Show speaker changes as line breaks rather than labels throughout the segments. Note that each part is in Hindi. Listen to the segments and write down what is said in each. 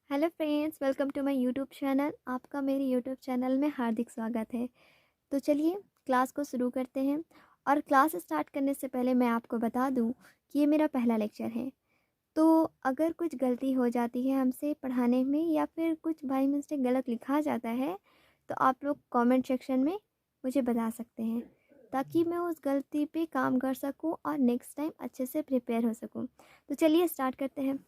Hello friends, welcome to my YouTube channel. आपका मेरे यूट्यूब चैनल में हार्दिक स्वागत है। तो चलिए क्लास को शुरू करते हैं। और क्लास स्टार्ट करने से पहले मैं आपको बता दूं कि ये मेरा पहला लेक्चर है। तो अगर कुछ गलती हो जाती है हमसे पढ़ाने में या फिर कुछ बाई मिस्टेक गलत लिखा जाता है तो आप लोग कमेंट सेक्शन में मुझे बता सकते हैं, ताकि मैं उस गलती पे काम कर सकूं और नेक्स्ट टाइम अच्छे से प्रिपेयर हो सकूं। तो चलिए स्टार्ट करते हैं।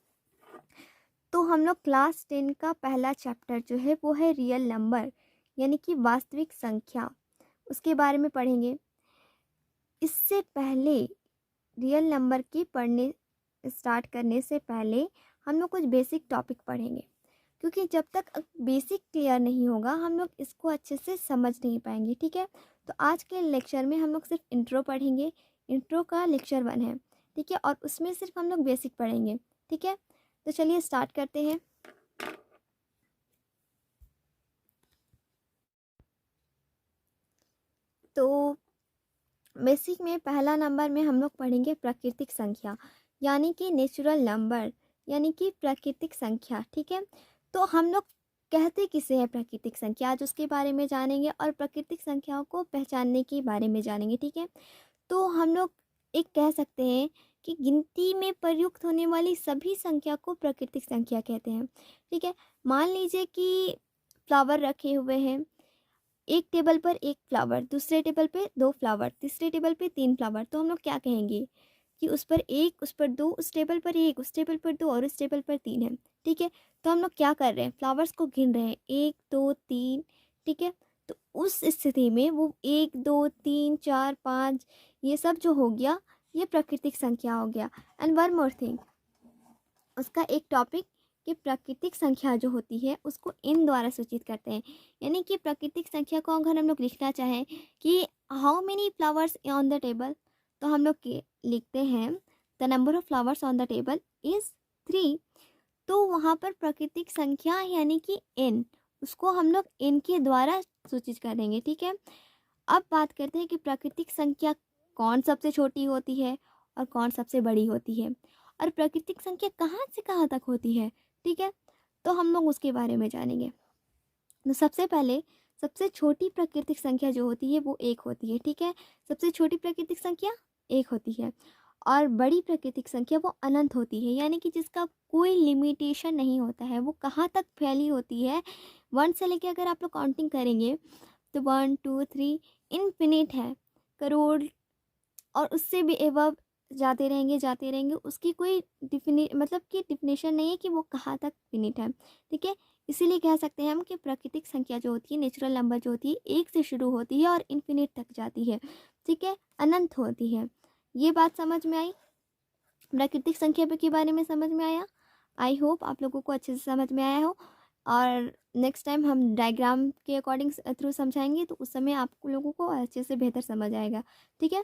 तो हम लोग क्लास 10 का पहला चैप्टर जो है वो है रियल नंबर, यानी कि वास्तविक संख्या, उसके बारे में पढ़ेंगे। इससे पहले रियल नंबर के पढ़ने स्टार्ट करने से पहले हम लोग कुछ बेसिक टॉपिक पढ़ेंगे, क्योंकि जब तक बेसिक क्लियर नहीं होगा हम लोग इसको अच्छे से समझ नहीं पाएंगे। ठीक है, तो आज के लेक्चर में हम लोग सिर्फ इंट्रो पढ़ेंगे। इंट्रो का लेक्चर 1 है, ठीक है, और उसमें सिर्फ हम लोग बेसिक पढ़ेंगे। ठीक है, तो चलिए स्टार्ट करते हैं। तो बेसिक में पहला नंबर में हम लोग पढ़ेंगे प्राकृतिक संख्या, यानी कि नेचुरल नंबर, यानी कि प्राकृतिक संख्या। ठीक है, तो हम लोग कहते किसे हैं प्राकृतिक संख्या, आज उसके बारे में जानेंगे और प्राकृतिक संख्याओं को पहचानने के बारे में जानेंगे। ठीक है, तो हम लोग एक कह सकते हैं कि गिनती में प्रयुक्त होने वाली सभी संख्या को प्राकृतिक संख्या कहते हैं। ठीक है, मान लीजिए कि फ्लावर रखे हुए हैं, एक टेबल पर एक फ्लावर, दूसरे टेबल पे 2 फ्लावर, तीसरे टेबल पे 3 फ्लावर, तो हम लोग क्या कहेंगे कि उस पर 1, उस पर 2, उस टेबल पर 1, उस टेबल पर 2 और उस टेबल पर 3 है। ठीक है, तो हम लोग क्या कर रहे हैं, फ्लावर्स को गिन रहे हैं, 1 2 3। ठीक है, तो उस स्थिति में वो 1 2 3 4 5 ये सब जो हो गया ये प्राकृतिक संख्या हो गया। एंड वन मोर थिंग, उसका एक टॉपिक कि प्राकृतिक संख्या जो होती है उसको इन द्वारा सूचित करते हैं। यानी कि प्राकृतिक संख्या को अगर हम लोग लिखना चाहें कि how many flowers on the table, तो हम लोग लिखते हैं the number of flowers on the table is 3। तो वहाँ पर प्राकृतिक संख्या यानी कि n, उसको हम लोग n के द्वारा सूचित करेंगे। ठीक है, अब बात करते हैं कि प्राकृतिक संख्या कौन सबसे छोटी होती है और कौन सबसे बड़ी होती है, और प्राकृतिक संख्या कहाँ से कहाँ तक होती है। ठीक है, तो हम लोग उसके बारे में जानेंगे। तो सबसे पहले सबसे छोटी प्राकृतिक संख्या जो होती है वो 1 होती है। ठीक है, सबसे छोटी प्राकृतिक संख्या 1 होती है, और बड़ी प्राकृतिक संख्या वो अनंत होती है, यानी कि जिसका कोई लिमिटेशन नहीं होता है, वो कहाँ तक फैली होती है। 1 से लेके अगर आप लोग काउंटिंग करेंगे तो 1 2 3 इनफिनिट है, करोड़, और उससे भी एबव जाते रहेंगे जाते रहेंगे। उसकी कोई मतलब कि डिफिनेशन नहीं है कि वो कहाँ तक फिनिट है। ठीक है, इसीलिए कह सकते हैं हम कि प्राकृतिक संख्या जो होती है, नेचुरल नंबर जो होती है, 1 से शुरू होती है और इन्फिनिट तक जाती है। ठीक है, अनंत होती है। ये बात समझ में आई, प्राकृतिक संख्या के बारे में समझ में आया। आई होप आप लोगों को अच्छे से समझ में आया हो, और नेक्स्ट टाइम हम डायग्राम के अकॉर्डिंग थ्रू समझाएंगे तो उस समय आप लोगों को अच्छे से बेहतर समझ आएगा। ठीक है,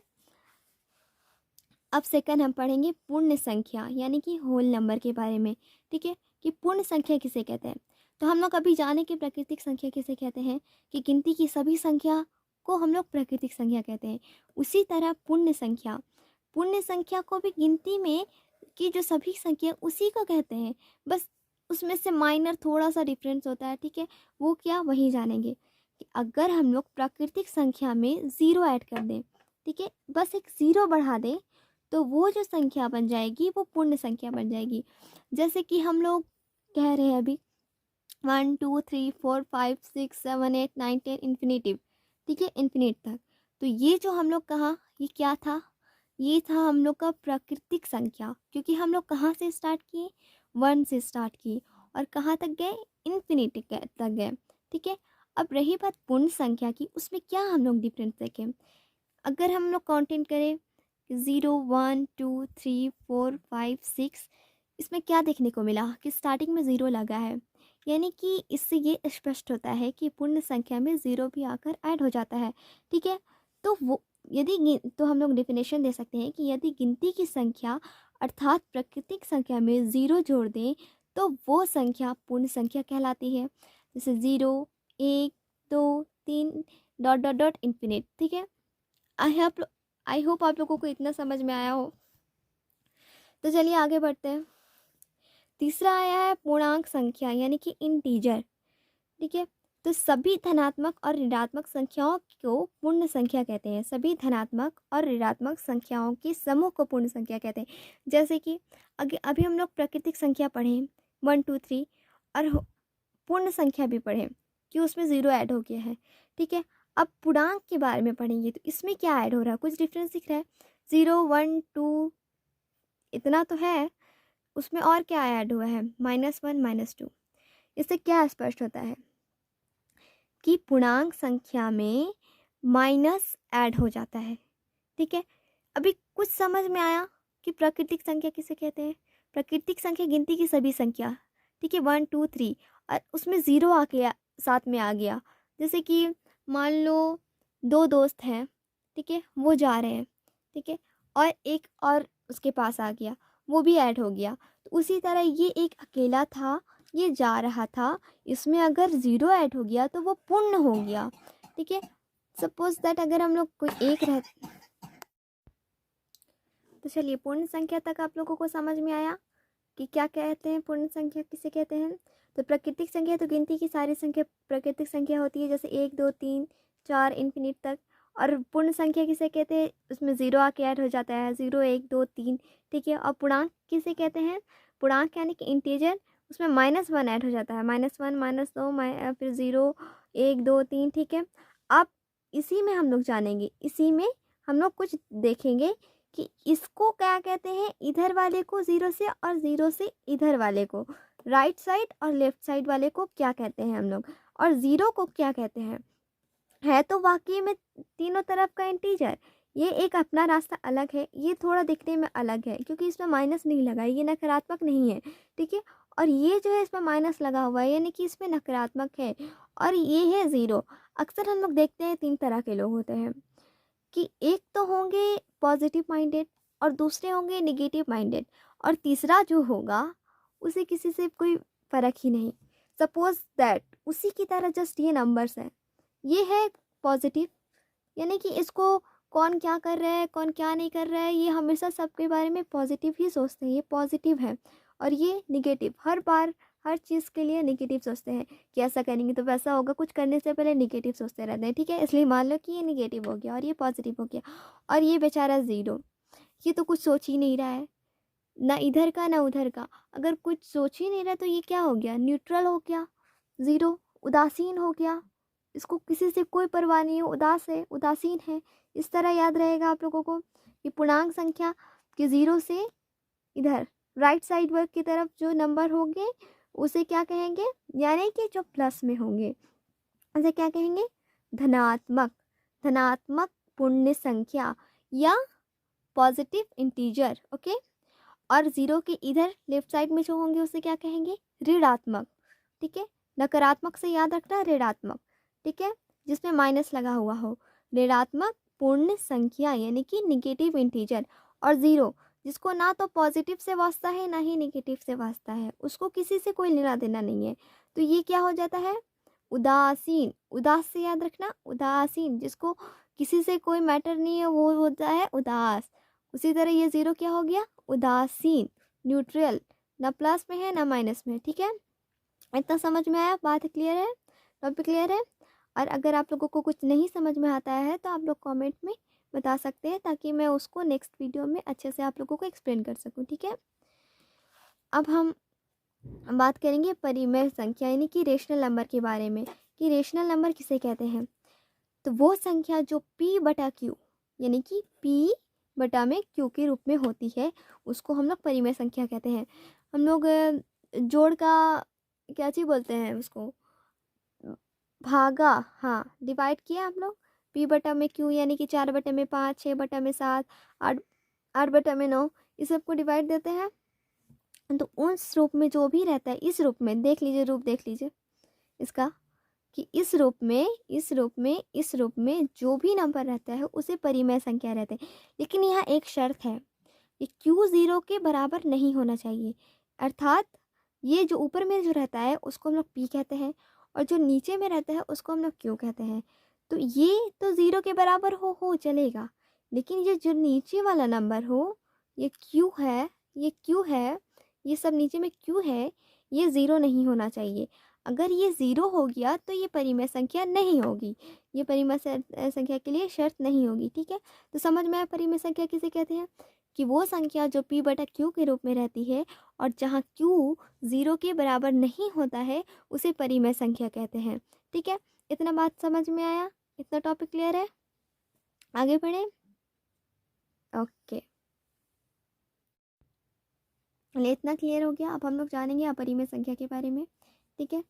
अब सेकंड हम पढ़ेंगे पूर्ण संख्या, यानी कि होल नंबर के बारे में। ठीक है, कि पूर्ण संख्या किसे कहते हैं। तो हम लोग अभी जाने कि प्राकृतिक संख्या किसे कहते हैं, कि गिनती की सभी संख्या को हम लोग प्राकृतिक संख्या कहते हैं। उसी तरह पूर्ण संख्या को भी गिनती में की जो सभी संख्या उसी को कहते हैं, बस उसमें से माइनर थोड़ा सा डिफरेंस होता है। ठीक है, वो क्या, वही जानेंगे कि अगर हम लोग प्राकृतिक संख्या में ज़ीरो ऐड कर दें, ठीक है, बस एक ज़ीरो बढ़ा दें, तो वो जो संख्या बन जाएगी वो पूर्ण संख्या बन जाएगी। जैसे कि हम लोग कह रहे हैं अभी 1 2 3 4 5 6 7 8 9 10 इन्फिनेटिव। ठीक है, इन्फिनिट तक। तो ये जो हम लोग कहा, ये क्या था, ये था हम लोग का प्राकृतिक संख्या, क्योंकि हम लोग कहाँ से स्टार्ट किए, 1 से स्टार्ट किए और कहाँ तक गए, इन्फिनिटी तक गए। ठीक है, अब रही बात पूर्ण संख्या की, उसमें क्या हम लोग डिफरेंस देखें। अगर हम लोग काउंटिंग करें 0 1 2 3 4 5 6, इसमें क्या देखने को मिला कि स्टार्टिंग में ज़ीरो लगा है, यानी कि इससे ये स्पष्ट होता है कि पूर्ण संख्या में ज़ीरो भी आकर ऐड हो जाता है। ठीक है, तो वो तो हम लोग डिफिनेशन दे सकते हैं कि यदि गिनती की संख्या अर्थात प्राकृतिक संख्या में ज़ीरो जोड़ दें तो वो संख्या पूर्ण संख्या कहलाती है। जैसे 0 1 2 3 डॉट डॉट डॉट इन्फिनिट। ठीक है, आई होप आप लोगों को इतना समझ में आया हो। तो चलिए आगे बढ़ते हैं। तीसरा आया है पूर्णांक संख्या यानी कि इंटीजर, ठीक है। तो सभी धनात्मक और ऋणात्मक संख्याओं को पूर्ण संख्या कहते हैं। सभी धनात्मक और ऋणात्मक संख्याओं के समूह को पूर्ण संख्या कहते हैं। जैसे कि अभी हम लोग प्राकृतिक संख्या पढ़ें 1 2 3 और पूर्ण संख्या भी पढ़ें कि उसमें ज़ीरो ऐड हो गया है, ठीक है। अब पूर्णांक के बारे में पढ़ेंगे तो इसमें क्या ऐड हो रहा है, कुछ डिफरेंस दिख रहा है। 0 1 2 इतना तो है, उसमें और क्या ऐड हुआ है, -1 -2। इससे क्या स्पष्ट होता है कि पूर्णांक संख्या में माइनस ऐड हो जाता है, ठीक है। अभी कुछ समझ में आया कि प्राकृतिक संख्या किसे कहते हैं। प्राकृतिक संख्या गिनती की सभी संख्या, ठीक है, 1 2 3 और उसमें ज़ीरो आ गया, साथ में आ गया। जैसे कि मान लो दो दोस्त हैं, ठीक है, वो जा रहे हैं, ठीक है, और एक और उसके पास आ गया, वो भी ऐड हो गया। तो उसी तरह ये एक अकेला था, ये जा रहा था, इसमें अगर ज़ीरो ऐड हो गया तो वो पूर्ण हो गया, ठीक है। सपोज दैट अगर हम लोग कोई एक रह, तो चलिए पूर्ण संख्या तक आप लोगों को समझ में आया कि क्या कहते हैं, पूर्ण संख्या किसे कहते हैं। तो प्राकृतिक संख्या तो गिनती की सारी संख्या प्राकृतिक संख्या होती है, जैसे 1 2 3 4 इन्फिनिट तक। और पूर्ण संख्या किसे कहते हैं, उसमें ज़ीरो आके ऐड हो जाता है, 0 1 2 3, ठीक है। और पूर्णांक किसे कहते हैं, पूर्णांक यानी कि इंटीजर, उसमें -1 ऐड हो जाता है, -1 -2 फिर 0 1 2 3, ठीक है। अब इसी में हम लोग जानेंगे, इसी में हम लोग कुछ देखेंगे कि इसको क्या कहते हैं, इधर वाले को ज़ीरो से और ज़ीरो से इधर वाले को, राइट साइड और लेफ्ट साइड वाले को क्या कहते हैं हम लोग, और ज़ीरो को क्या कहते हैं। है तो वाकई में तीनों तरफ का इंटीजर, ये एक अपना रास्ता अलग है, ये थोड़ा दिखने में अलग है क्योंकि इसमें माइनस नहीं लगा है, ये नकारात्मक नहीं है, ठीक है। और ये जो है इसमें माइनस लगा हुआ है यानी कि इसमें नकारात्मक है, और ये है ज़ीरो। अक्सर हम लोग देखते हैं 3 तरह के लोग होते हैं कि एक तो होंगे पॉजिटिव माइंडेड और दूसरे होंगे नेगेटिव माइंडेड, और तीसरा जो होगा उसे किसी से कोई फ़र्क ही नहीं। सपोज दैट उसी की तरह जस्ट ये नंबर्स हैं, ये है पॉजिटिव यानी कि इसको कौन क्या कर रहा है कौन क्या नहीं कर रहा है, ये हमेशा सबके बारे में पॉजिटिव ही सोचते हैं, ये पॉजिटिव है। और ये निगेटिव, हर बार हर चीज़ के लिए निगेटिव सोचते हैं कि ऐसा करेंगे तो वैसा होगा, कुछ करने से पहले निगेटिव सोचते रहते हैं, ठीक है। इसलिए मान लो कि ये निगेटिव हो गया और ये पॉजिटिव हो गया, और ये बेचारा ज़ीरो, ये तो कुछ सोच ही नहीं रहा है, ना इधर का ना उधर का। अगर कुछ सोच ही नहीं रहा तो ये क्या हो गया, न्यूट्रल हो गया, ज़ीरो उदासीन हो गया, इसको किसी से कोई परवाह नहीं है, उदास है, उदासीन है। इस तरह याद रहेगा आप लोगों को कि पूर्णांक संख्या के ज़ीरो से इधर राइट साइड वर्ग की तरफ जो नंबर होंगे उसे क्या कहेंगे, यानी कि जो प्लस में होंगे उसे क्या कहेंगे, धनात्मक, धनात्मक पूर्ण संख्या या पॉजिटिव इंटीजर, ओके। और ज़ीरो के इधर लेफ्ट साइड में जो होंगे उसे क्या कहेंगे, ऋणात्मक, ठीक है। नकारात्मक से याद रखना ऋणात्मक, ठीक है, जिसमें माइनस लगा हुआ हो, ऋणात्मक पूर्ण संख्या यानी कि निगेटिव इंटीजर। और ज़ीरो जिसको ना तो पॉजिटिव से वास्ता है ना ही निगेटिव से वास्ता है, उसको किसी से कोई लेना देना नहीं है, तो ये क्या हो जाता है, उदासीन। उदास से याद रखना, उदासीन जिसको किसी से कोई मैटर नहीं है वो होता है उदास। उसी तरह ये ज़ीरो क्या हो गया, उदासीन, न्यूट्रल, ना प्लस में है ना माइनस में, ठीक है। इतना समझ में आया, बात क्लियर है, टॉपिक क्लियर है। और अगर आप लोगों को कुछ नहीं समझ में आता है तो आप लोग कमेंट में बता सकते हैं ताकि मैं उसको नेक्स्ट वीडियो में अच्छे से आप लोगों को एक्सप्लेन कर सकूं, ठीक है। अब हम बात करेंगे परिमेय संख्या यानी कि रेशनल नंबर के बारे में, कि रेशनल नंबर किसे कहते हैं। तो वो संख्या जो p/q यानी कि p/q के रूप में होती है उसको हम लोग परिमेय संख्या कहते हैं। हम लोग जोड़ का क्या चीज़ बोलते हैं उसको, भागा, हाँ, डिवाइड किया हम लोग, p/q यानी कि 4/5 6/7 8/9 इस सब को डिवाइड देते हैं। तो उस रूप में जो भी रहता है, इस रूप में देख लीजिए, रूप देख लीजिए इसका, कि इस रूप में जो भी नंबर रहता है उसे परिमेय संख्या रहते हैं। लेकिन यहाँ एक शर्त है, ये q 0 के बराबर नहीं होना चाहिए, अर्थात ये जो ऊपर में जो रहता है उसको हम लोग p कहते हैं और जो नीचे में रहता है उसको हम लोग q कहते हैं। तो ये तो 0 के बराबर हो चलेगा, लेकिन ये जो नीचे वाला नंबर हो, ये q है, ये q है, ये सब नीचे में क्यों है, ये ज़ीरो नहीं होना चाहिए। अगर ये ज़ीरो हो गया तो ये परिमेय संख्या नहीं होगी, ये परिमेय संख्या के लिए शर्त नहीं होगी। ठीक है, तो समझ में आया परिमेय संख्या किसे कहते हैं, कि वो संख्या जो p बटा q के रूप में रहती है और जहाँ q ज़ीरो के बराबर नहीं होता है उसे परिमेय संख्या कहते हैं। ठीक है, इतना बात समझ में आया, इतना टॉपिक क्लियर है, आगे बढ़े। ओके, चलिए इतना क्लियर हो गया। अब हम लोग जानेंगे अपरिमेय संख्या के बारे में। ठीक है,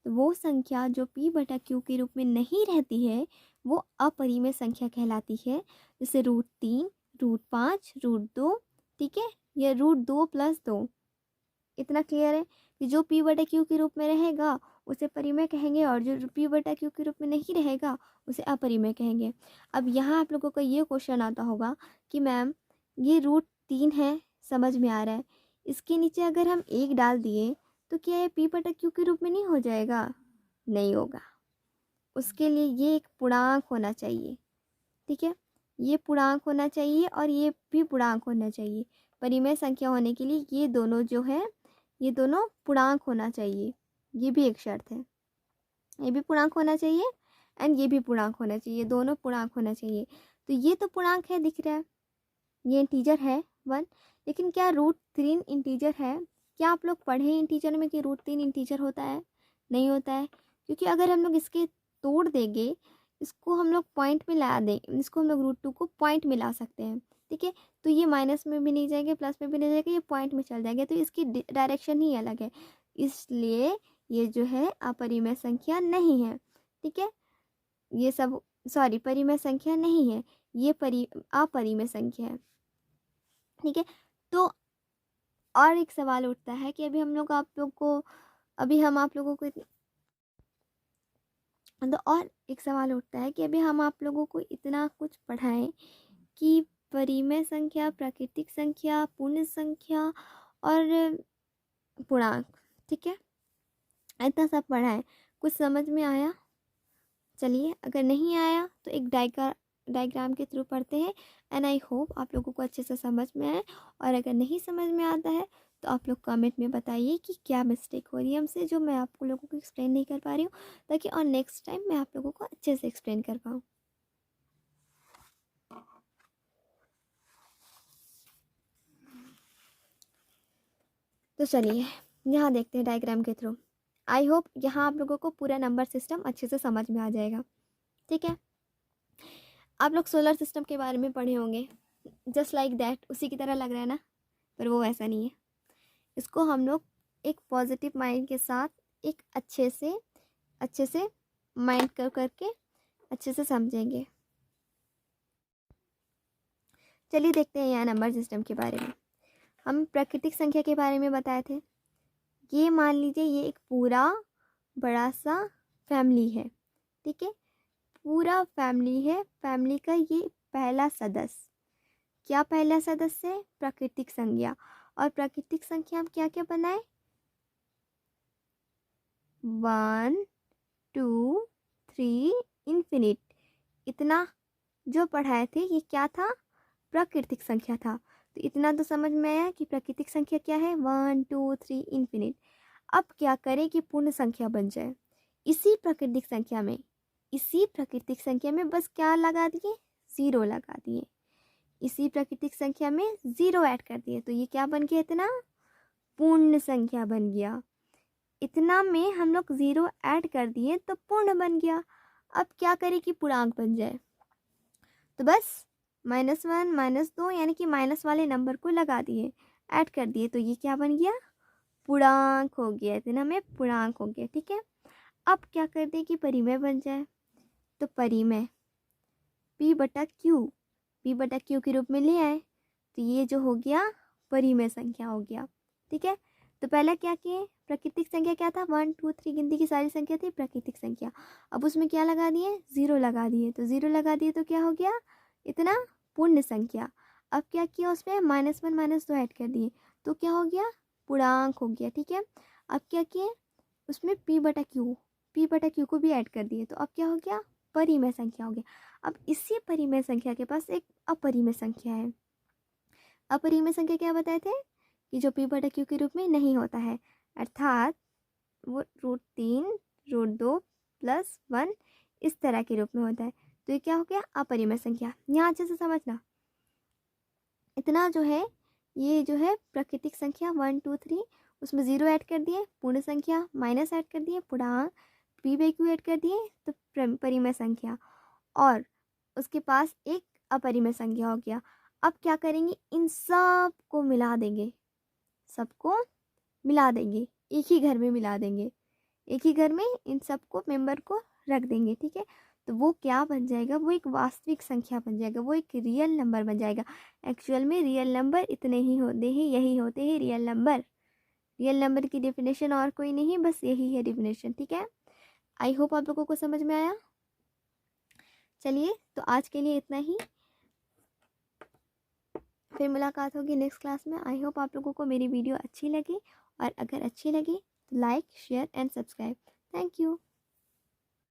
तो वो संख्या जो p बटा q के रूप में नहीं रहती है वो अपरिमेय संख्या कहलाती है। जैसे √3, √5, √2। ठीक है, या √2+2। इतना क्लियर है कि जो p बटा q के रूप में रहेगा उसे परिमेय कहेंगे और जो p बटा q के रूप में नहीं रहेगा उसे अपरिमेय कहेंगे। अब यहाँ आप लोगों का ये क्वेश्चन आता होगा कि मैम ये √3 है, समझ में आ रहा है, इसके नीचे अगर हम 1 डाल दिए तो क्या ये p बटा q के रूप में नहीं हो जाएगा? नहीं होगा, उसके लिए ये एक पूर्णांक होना चाहिए। ठीक है, ये पूर्णांक होना चाहिए और ये भी पूर्णांक होना चाहिए। परिमेय संख्या होने के लिए ये दोनों जो है ये दोनों पूर्णांक होना चाहिए, ये भी एक शर्त है। ये भी पूर्णांक होना चाहिए एंड ये भी पूर्णांक होना चाहिए, दोनों पूर्णांक होना चाहिए। तो ये तो पूर्णांक है, दिख रहा है, ये इंटीजर है 1, लेकिन क्या √3 इंटीजर है? क्या आप लोग पढ़े इंटीजर में कि √3 इंटीजर होता है? नहीं होता है, क्योंकि अगर हम लोग इसके तोड़ देंगे, इसको हम लोग पॉइंट में ला दें, इसको हम लोग √2 को पॉइंट में ला सकते हैं। ठीक है, तो ये माइनस में भी नहीं जाएंगे, प्लस में भी नहीं जाएगा, ये पॉइंट में चल जाएंगे, तो इसकी डायरेक्शन ही अलग है, इसलिए ये जो है अपरिमेय संख्या नहीं है। ठीक है, ये सब सॉरी परिमेय संख्या नहीं है, ये अपरिमेय संख्या है। ठीक है, तो और एक सवाल उठता है कि अभी हम आप लोगों को तो और एक सवाल उठता है कि अभी हम आप लोगों को इतना कुछ पढ़ाएं कि परिमेय संख्या, प्राकृतिक संख्या, पूर्ण संख्या और पूर्णांक, ठीक है, इतना सब पढ़ाएं, कुछ समझ में आया? चलिए, अगर नहीं आया तो एक डायग्राम के थ्रू पढ़ते हैं एंड आई होप आप लोगों को अच्छे से समझ में आए। और अगर नहीं समझ में आता है तो आप लोग कमेंट में बताइए कि क्या मिस्टेक हो रही है हमसे, जो मैं आप लोगों को एक्सप्लेन नहीं कर पा रही हूँ, ताकि और नेक्स्ट टाइम मैं आप लोगों को अच्छे से एक्सप्लेन कर पाऊँ। तो चलिए यहाँ देखते हैं डायग्राम के थ्रू। आई होप यहाँ आप लोगों को पूरा नंबर सिस्टम अच्छे से समझ में आ जाएगा। ठीक है, आप लोग सोलर सिस्टम के बारे में पढ़े होंगे, जस्ट लाइक दैट, उसी की तरह लग रहा है ना, पर वो वैसा नहीं है। इसको हम लोग एक पॉजिटिव माइंड के साथ एक अच्छे से माइंड करके अच्छे से समझेंगे। चलिए देखते हैं यहाँ नंबर सिस्टम के बारे में। हम प्राकृतिक संख्या के बारे में बताए थे। ये मान लीजिए ये एक पूरा बड़ा सा फैमिली है। ठीक है, पूरा फैमिली है, फैमिली का ये पहला सदस्य। क्या पहला सदस्य है? प्राकृतिक संख्या। और प्राकृतिक संख्या हम क्या क्या बनाए? 1 2 3 इन्फिनिट, इतना जो पढ़ाए थे ये क्या था? प्राकृतिक संख्या था। तो इतना तो समझ में आया कि प्राकृतिक संख्या क्या है, 1 2 3 इन्फिनिट। अब क्या करें कि पूर्ण संख्या बन जाए? इसी प्राकृतिक संख्या में बस क्या लगा दिए? 0 लगा दिए। इसी प्राकृतिक संख्या में 0 ऐड कर दिए, तो ये क्या बन गया? इतना पूर्ण संख्या बन गया। इतना में हम लोग 0 ऐड कर दिए तो पूर्ण बन गया। अब क्या करें कि पूर्णांक बन जाए? तो बस -1 -2 यानी कि माइनस वाले नंबर को लगा दिए, ऐड कर दिए, तो ये क्या बन गया? पूर्णांक हो गया। इतना में पूर्णांक हो गया। ठीक है, अब क्या कर दें कि परिमेय बन जाए? तो परिमेय p बटा q के रूप में ले आए, तो ये जो हो गया परिमेय संख्या हो गया। ठीक है, तो पहले क्या किए? प्राकृतिक संख्या क्या था? 1 2 3 गिनती की सारी संख्या थी प्राकृतिक संख्या। अब उसमें क्या लगा दिए? 0 लगा दिए, तो 0 लगा दिए तो क्या हो गया? इतना पूर्ण संख्या। अब क्या किया? उसमें -1 -2 ऐड कर दिए, तो क्या हो गया? पूर्णांक हो गया। ठीक है, अब क्या किए? उसमें p बटा q को भी ऐड कर दिए, तो अब क्या हो गया? परिमेय संख्या हो गया। अब इसी परिमेय संख्या के पास एक अपरिमेय संख्या है। अपरिमेय संख्या क्या बताए थे? कि जो p बटा q के रूप में नहीं होता है, अर्थात वो √3 √2 प्लस 1 इस तरह के रूप में होता है। तो ये क्या हो गया, अपरिमेय संख्या। यहाँ अच्छे से समझना, इतना जो है ये जो है प्राकृतिक संख्या 1 2 3, उसमें 0 ऐड कर दिए, पूर्ण संख्या माइनस ऐड कर दिए, पूर्णांक p बाई q ऐड कर दिए, तो परिमेय संख्या, और उसके पास एक अपरिमेय संख्या हो गया। अब क्या करेंगे, इन सब को मिला देंगे, सबको मिला देंगे, एक ही घर में मिला देंगे, एक ही घर में इन सबको मेंबर को रख देंगे, ठीक है। तो वो क्या बन जाएगा, वो एक वास्तविक संख्या बन जाएगा, वो एक रियल नंबर बन जाएगा। एक्चुअल में रियल नंबर इतने ही होते हैं, यही होते हैं रियल नंबर। रियल नंबर की डेफिनेशन और कोई नहीं, बस यही है डेफिनेशन, ठीक है। आई होप आप लोगों को समझ में आया। चलिए, तो आज के लिए इतना ही, फिर मुलाकात होगी नेक्स्ट क्लास में। आई होप आप लोगों को मेरी वीडियो अच्छी लगी, और अगर अच्छी लगी तो like share and subscribe. Thank you.